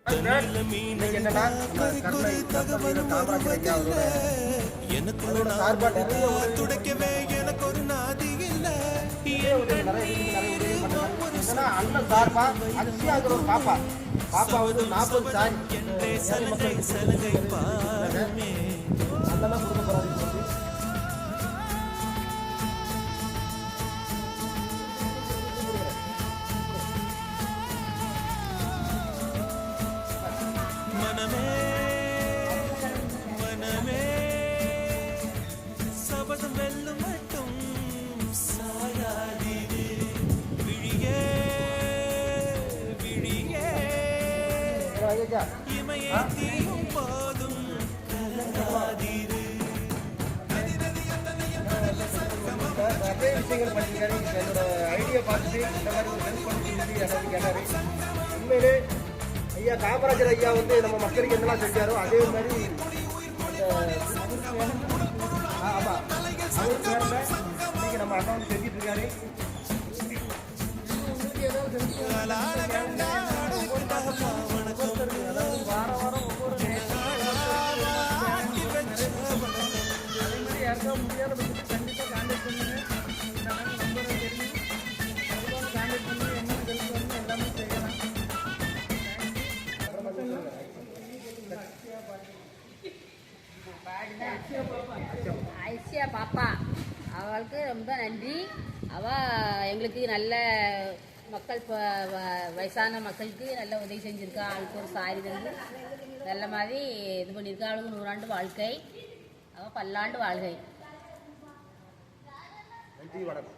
என்னன்னா அண்ணன் சார்பா அதிசயாங்கிற ஒரு பாப்பா பாப்பா வந்து 40 சாரி அதெல்லாம் கொடுக்க போறாரு. நிறைய விஷயங்கள் பண்ணியிருக்காரு. என்னோட ஐடியா பார்த்துட்டு இந்த மாதிரி ஒரு ஹெல்ப் பண்ணி எனக்கு கேட்டாரு. உண்மையிலே ஐயா காமராஜர் ஐயா வந்து நம்ம மக்களுக்கு என்னெல்லாம் செஞ்சாரோ அதே மாதிரி ஆமாம் அவருக்கு இன்னைக்கு நம்ம அண்ணா வந்து செஞ்சுட்டு இருக்காரு. வாரம் வாரம் ஒவ்வொரு அதே மாதிரி யாருக்கா முடியாத பட்சத்துக்கு கண்டிப்பாக கான்டாக்ட் பண்ணுங்க. நம்பரை தெரியும் அதுவும் கான்டாக்ட் பண்ணி என்ன ஹெல்ப் பண்ணி எல்லாமே செய்யலாம். ஐசியா பாப்பா அவளுக்கு ரொம்ப நன்றி. எங்களுக்கு நல்ல மக்கள் வயசான மக்களுக்கு நல்ல உதவி செஞ்சுருக்கா. அவளுக்கு ஒரு சாரி தந்து நல்ல மாதிரி இது பண்ணியிருக்கா. அவளுக்கு 100 ஆண்டு வாழ்க்கை, அவள் பல்லாண்டு வாழ்கை. நன்றி வணக்கம்.